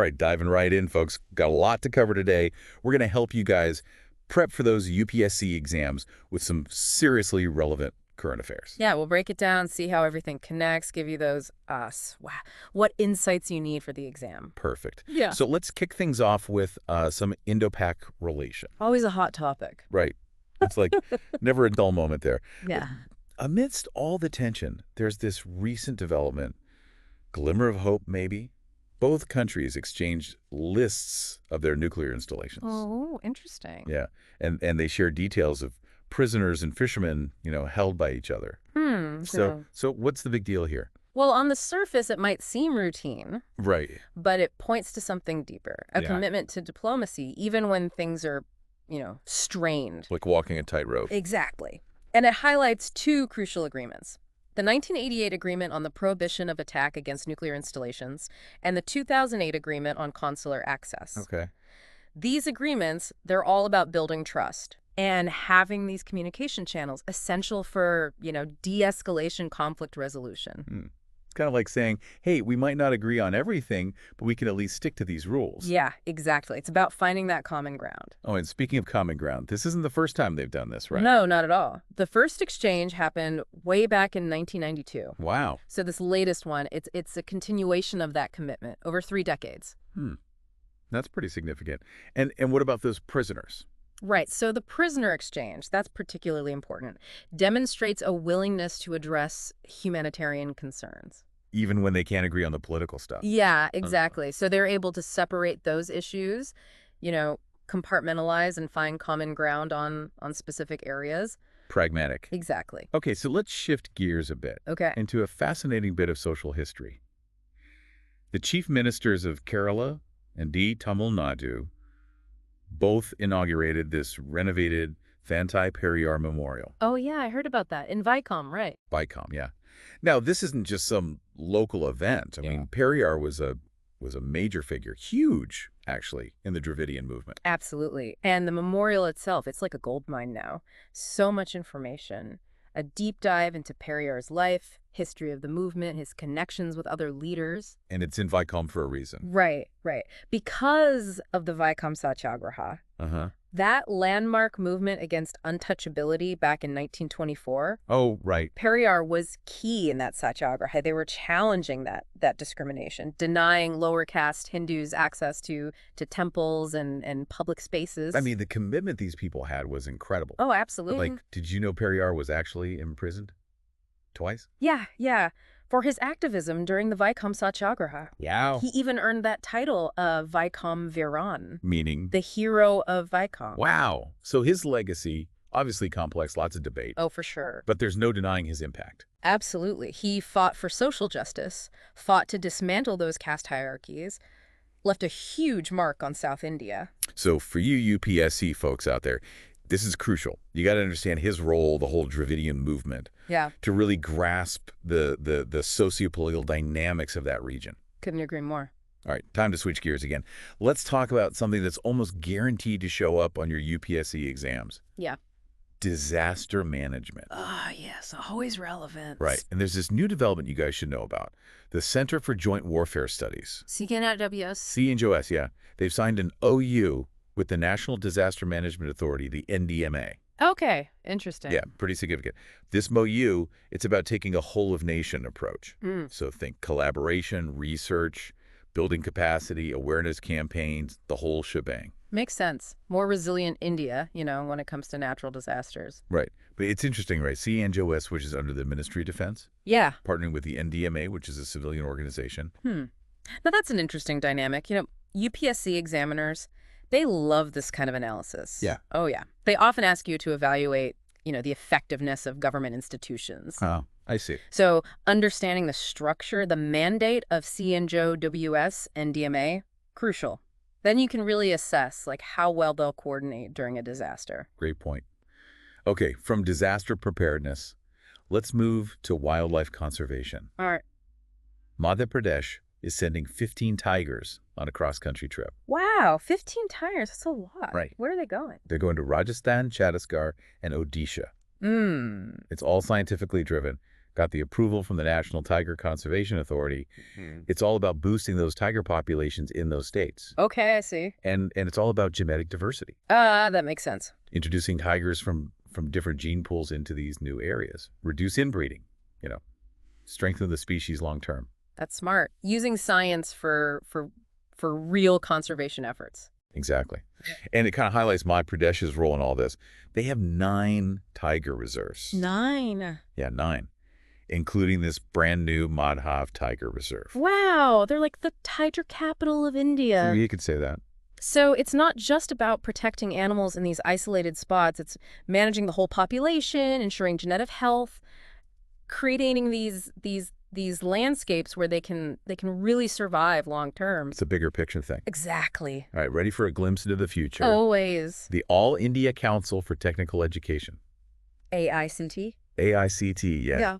right, diving right in, folks. Got a lot to cover today. We're going to help you guys prep for those UPSC exams with some seriously relevant current affairs. Yeah, we'll break it down, see how everything connects, give you those, what insights you need for the exam. Perfect. Yeah. So let's kick things off with some Indo-Pak relation. Always a hot topic. Right. It's like never a dull moment there. Yeah. Amidst all the tension, there's this recent development, glimmer of hope maybe. Both countries exchanged lists of their nuclear installations. Oh, interesting. Yeah, and they share details of prisoners and fishermen, held by each other. So what's the big deal here? Well, on the surface, it might seem routine. Right. But it points to something deeper, a commitment to diplomacy, even when things are, strained. Like walking a tightrope. Exactly. And it highlights two crucial agreements. The 1988 Agreement on the Prohibition of Attack Against Nuclear Installations and the 2008 Agreement on Consular Access. Okay. These agreements, they're all about building trust and having these communication channels essential for, de-escalation conflict resolution. It's kind of like saying, hey, we might not agree on everything, but we can at least stick to these rules. Yeah, exactly. It's about finding that common ground. Oh, and speaking of common ground, this isn't the first time they've done this, right? No, not at all. The first exchange happened way back in 1992. Wow. So this latest one, it's a continuation of that commitment over 3 decades. That's pretty significant. And what about those prisoners? Right. So the prisoner exchange, that's particularly important, demonstrates a willingness to address humanitarian concerns. Even when they can't agree on the political stuff. Yeah, exactly. So they're able to separate those issues, compartmentalize and find common ground on specific areas. Pragmatic. Exactly. Okay, so let's shift gears a bit. Okay. Into a fascinating bit of social history. The chief ministers of Kerala and Tamil Nadu both inaugurated this renovated Fantai Periyar Memorial. Oh, yeah, I heard about that. In Vicom, right. Vicom, yeah. Now, this isn't just some local event. I mean, Periyar was a major figure, huge, actually, in the Dravidian movement. Absolutely. And the memorial itself, it's like a goldmine now. So much information. A deep dive into Periyar's life, history of the movement, his connections with other leaders. And it's in Vicom for a reason. Right. Because of the Vicom Satyagraha, that landmark movement against untouchability back in 1924. Oh, right. Periyar was key in that Satyagraha. They were challenging that discrimination, denying lower caste Hindus access to temples and public spaces. I mean, the commitment these people had was incredible. Oh, absolutely. Like, did you know Periyar was actually imprisoned twice? Yeah. For his activism during the Vicom Satyagraha. Yeah. He even earned that title of Vicom Viran. Meaning? The hero of Vicom. Wow. So his legacy, obviously complex, lots of debate. Oh, for sure. But there's no denying his impact. Absolutely. He fought for social justice, fought to dismantle those caste hierarchies, left a huge mark on South India. So for you UPSC folks out there, this is crucial. You got to understand his role, the whole Dravidian movement, to really grasp the socio-political dynamics of that region. Couldn't agree more. All right, time to switch gears again. Let's talk about something that's almost guaranteed to show up on your UPSC exams. Yeah. Disaster management. Yes, always relevant. Right, and there's this new development you guys should know about. The Center for Joint Warfare Studies. CENJOWS. CENJOWS, yeah. They've signed an OU with the National Disaster Management Authority, the NDMA. Okay, interesting. Yeah, pretty significant. This MOU, it's about taking a whole-of-nation approach. So think collaboration, research, building capacity, awareness campaigns, the whole shebang. Makes sense. More resilient India, when it comes to natural disasters. Right. But it's interesting, right? CENJOWS, which is under the Ministry of Defense. Yeah. Partnering with the NDMA, which is a civilian organization. Now, that's an interesting dynamic. UPSC examiners, they love this kind of analysis. Yeah. Oh, yeah. They often ask you to evaluate, the effectiveness of government institutions. Oh, I see. So understanding the structure, the mandate of CENJOWS and NDMA, crucial. Then you can really assess how well they'll coordinate during a disaster. Great point. Okay, from disaster preparedness, let's move to wildlife conservation. All right. Madhya Pradesh is sending 15 tigers on a cross-country trip. Wow, 15 tigers, that's a lot. Right. Where are they going? They're going to Rajasthan, Chhattisgarh, and Odisha. It's all scientifically driven. got the approval from the National Tiger Conservation Authority. It's all about boosting those tiger populations in those states. Okay, I see. And it's all about genetic diversity. That makes sense. Introducing tigers from different gene pools into these new areas. Reduce inbreeding, strengthen the species long term. That's smart. Using science for real conservation efforts. Exactly. And it kind of highlights Madhya Pradesh's role in all this. They have 9 tiger reserves. 9. Yeah, 9. Including this brand new Madhav Tiger Reserve. Wow, they're like the tiger capital of India. You could say that. So it's not just about protecting animals in these isolated spots. It's managing the whole population, ensuring genetic health, creating these landscapes where they can really survive long term. It's a bigger picture thing. Exactly. All right, ready for a glimpse into the future? Always. The All India Council for Technical Education. AICTE? AICTE, yeah. Yeah.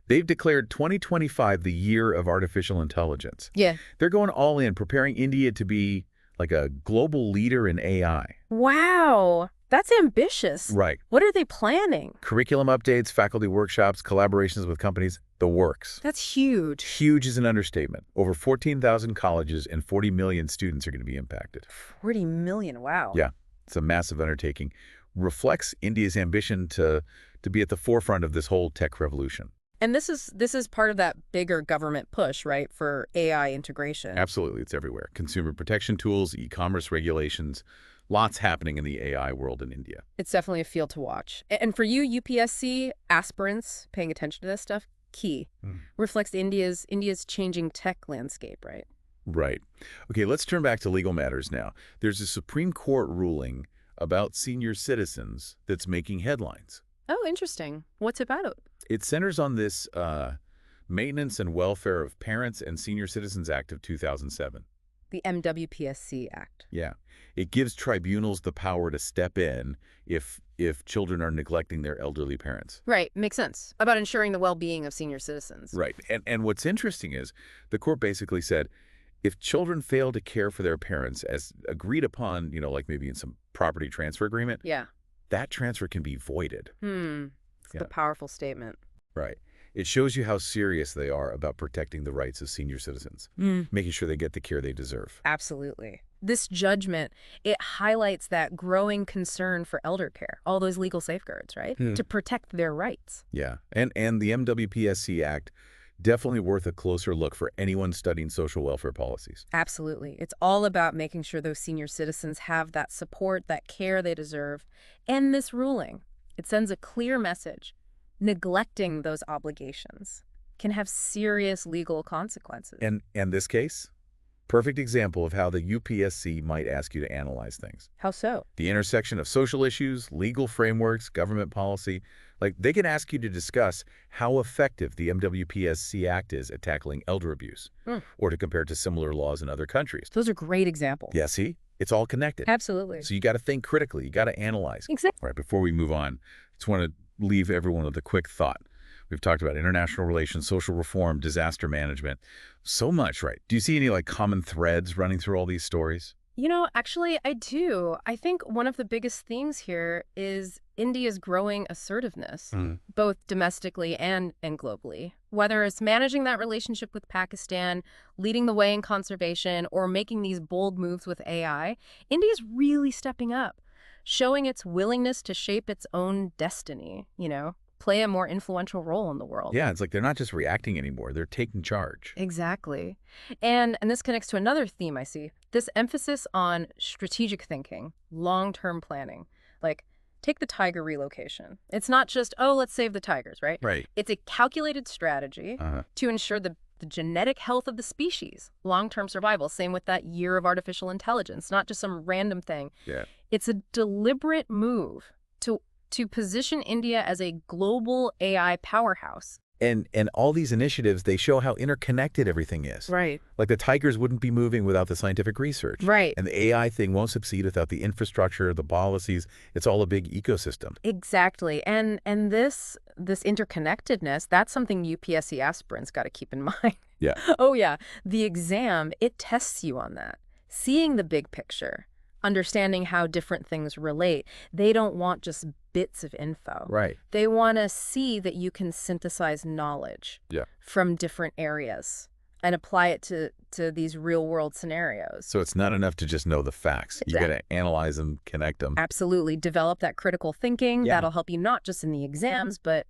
They've declared 2025 the year of artificial intelligence. Yeah. They're going all in, preparing India to be like a global leader in AI. Wow. That's ambitious. Right. What are they planning? Curriculum updates, faculty workshops, collaborations with companies, the works. That's huge. Huge is an understatement. Over 14,000 colleges and 40 million students are going to be impacted. 40 million, wow. Yeah, it's a massive undertaking. Reflects India's ambition to be at the forefront of this whole tech revolution. And this is part of that bigger government push, right, for AI integration. Absolutely, it's everywhere. Consumer protection tools, e-commerce regulations, lots happening in the AI world in India. It's definitely a field to watch. And for you, UPSC aspirants paying attention to this stuff, key. Reflects India's changing tech landscape, right? Right. Okay, let's turn back to legal matters now. There's a Supreme Court ruling about senior citizens that's making headlines. Oh, interesting. What's it about? It centers on this Maintenance and Welfare of Parents and Senior Citizens Act of 2007. The MWPSC Act. Yeah. It gives tribunals the power to step in if children are neglecting their elderly parents. Right. Makes sense. About ensuring the well-being of senior citizens. Right. And what's interesting is the court basically said, if children fail to care for their parents as agreed upon, like maybe in some property transfer agreement, yeah, that transfer can be voided. It's a powerful statement. Right. It shows you how serious they are about protecting the rights of senior citizens, making sure they get the care they deserve. Absolutely. This judgment, it highlights that growing concern for elder care, all those legal safeguards, right, to protect their rights. Yeah. And the MWPSC Act, definitely worth a closer look for anyone studying social welfare policies. Absolutely. It's all about making sure those senior citizens have that support, that care they deserve. And this ruling, it sends a clear message. Neglecting those obligations can have serious legal consequences. And this case, perfect example of how the UPSC might ask you to analyze things. How so? The intersection of social issues, legal frameworks, government policy. Like, they can ask you to discuss how effective the MWPSC Act is at tackling elder abuse, or to compare it to similar laws in other countries. Those are great examples. Yeah, see? It's all connected. Absolutely. So you got to think critically. You got to analyze. Exactly. All right, before we move on, I just want to leave everyone with a quick thought. We've talked about international relations, social reform, disaster management, so much, right? Do you see any common threads running through all these stories? Actually, I do. I think one of the biggest themes here is India's growing assertiveness, both domestically and globally. Whether it's managing that relationship with Pakistan, leading the way in conservation, or making these bold moves with AI, India's really stepping up, showing its willingness to shape its own destiny, play a more influential role in the world. Yeah, it's like they're not just reacting anymore. They're taking charge. Exactly. And this connects to another theme I see, this emphasis on strategic thinking, long-term planning. Like, take the tiger relocation. It's not just, oh, let's save the tigers, right? Right. It's a calculated strategy to ensure the genetic health of the species, long-term survival. Same with that year of artificial intelligence, not just some random thing. Yeah. It's a deliberate move to position India as a global AI powerhouse. And all these initiatives, they show how interconnected everything is. Right. Like, the tigers wouldn't be moving without the scientific research. Right. And the AI thing won't succeed without the infrastructure, the policies. It's all a big ecosystem. Exactly. And this interconnectedness, that's something UPSC aspirants got to keep in mind. Yeah. Oh, yeah. The exam, it tests you on that. Seeing the big picture, understanding how different things relate. They don't want just bits of info. Right. They want to see that you can synthesize knowledge from different areas and apply it to these real-world scenarios. So it's not enough to just know the facts. You got to analyze them, connect them. Absolutely. Develop that critical thinking. That'll help you not just in the exams, but,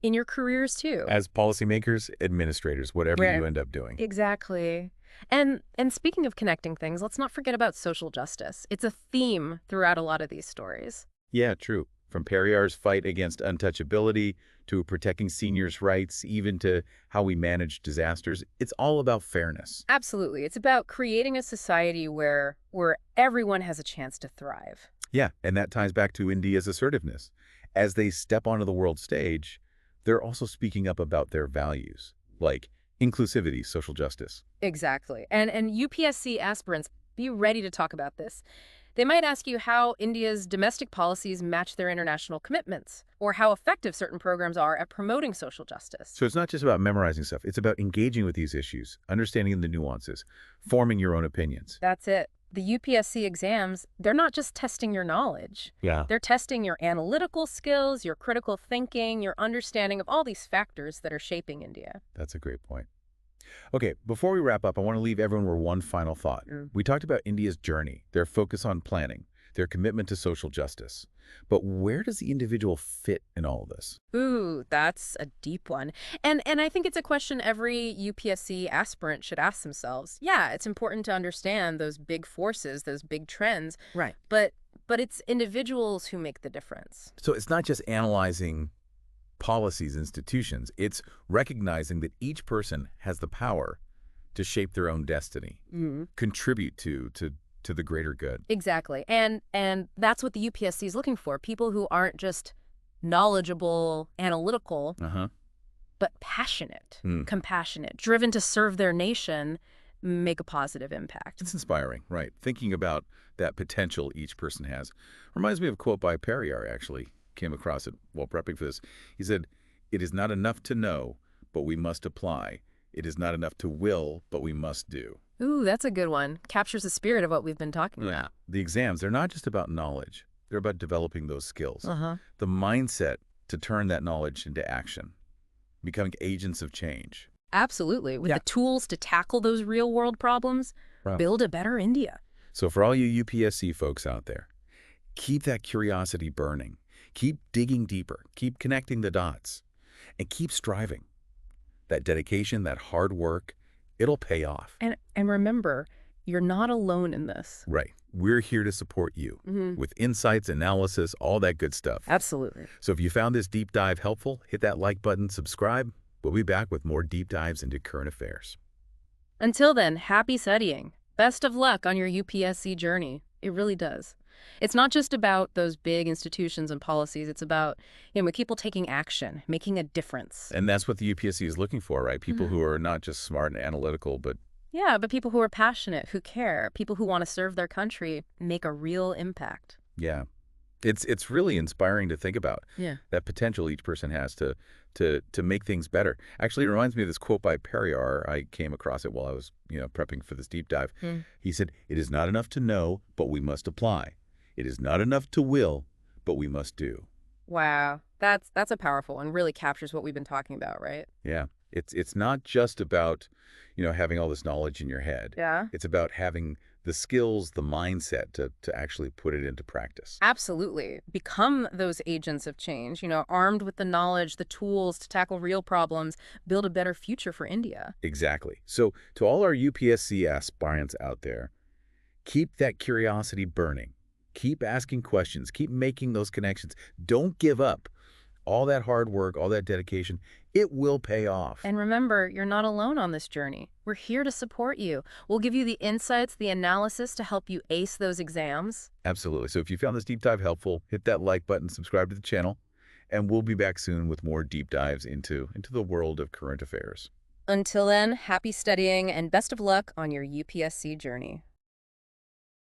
in your careers too. As policymakers, administrators, whatever you end up doing. Exactly. And speaking of connecting things, let's not forget about social justice. It's a theme throughout a lot of these stories. Yeah, true. From Periyar's fight against untouchability to protecting seniors' rights, even to how we manage disasters, it's all about fairness. Absolutely. It's about creating a society where everyone has a chance to thrive. Yeah, and that ties back to India's assertiveness. As they step onto the world stage, they're also speaking up about their values, like inclusivity, social justice. Exactly. And UPSC aspirants, be ready to talk about this. They might ask you how India's domestic policies match their international commitments, or how effective certain programs are at promoting social justice. So it's not just about memorizing stuff. It's about engaging with these issues, understanding the nuances, forming your own opinions. That's it. The UPSC exams, they're not just testing your knowledge. Yeah. They're testing your analytical skills, your critical thinking, your understanding of all these factors that are shaping India. That's a great point. Okay, before we wrap up, I want to leave everyone with one final thought. We talked about India's journey, their focus on planning, their commitment to social justice. But where does the individual fit in all of this? Ooh, that's a deep one. And I think it's a question every UPSC aspirant should ask themselves. Yeah, it's important to understand those big forces, those big trends. Right. But it's individuals who make the difference. So it's not just analyzing policies, institutions. It's recognizing that each person has the power to shape their own destiny, contribute to the greater good. Exactly. And that's what the UPSC is looking for. People who aren't just knowledgeable, analytical, but passionate, compassionate, driven to serve their nation, make a positive impact. It's inspiring, right? Thinking about that potential each person has. Reminds me of a quote by Periyar, actually. Came across it while prepping for this. He said, "It is not enough to know, but we must apply. It is not enough to will, but we must do." Ooh, that's a good one. Captures the spirit of what we've been talking about. The exams, they're not just about knowledge. They're about developing those skills. The mindset to turn that knowledge into action, becoming agents of change. Absolutely. With the tools to tackle those real-world problems, build a better India. So for all you UPSC folks out there, keep that curiosity burning. Keep digging deeper. Keep connecting the dots. And keep striving. That dedication, that hard work, it'll pay off. And remember, you're not alone in this. Right. We're here to support you with insights, analysis, all that good stuff. Absolutely. So if you found this deep dive helpful, hit that like button, subscribe. We'll be back with more deep dives into current affairs. Until then, happy studying. Best of luck on your UPSC journey. It really does. It's not just about those big institutions and policies. It's about, people taking action, making a difference. And that's what the UPSC is looking for, right? People who are not just smart and analytical, but... Yeah, but people who are passionate, who care, people who want to serve their country, make a real impact. Yeah. It's really inspiring to think about that potential each person has to make things better. Actually, it reminds me of this quote by Periyar. I came across it while I was, prepping for this deep dive. He said, "It is not enough to know, but we must apply. It is not enough to will, but we must do." Wow. That's a powerful one. Really captures what we've been talking about, right? Yeah. It's not just about, having all this knowledge in your head. Yeah. It's about having the skills, the mindset to actually put it into practice. Absolutely. Become those agents of change, armed with the knowledge, the tools to tackle real problems, build a better future for India. Exactly. So to all our UPSC aspirants out there, keep that curiosity burning. Keep asking questions. Keep making those connections. Don't give up. All that hard work, all that dedication, it will pay off. And remember, you're not alone on this journey. We're here to support you. We'll give you the insights, the analysis to help you ace those exams. Absolutely. So if you found this deep dive helpful, hit that like button, subscribe to the channel, and we'll be back soon with more deep dives into the world of current affairs. Until then, happy studying and best of luck on your UPSC journey.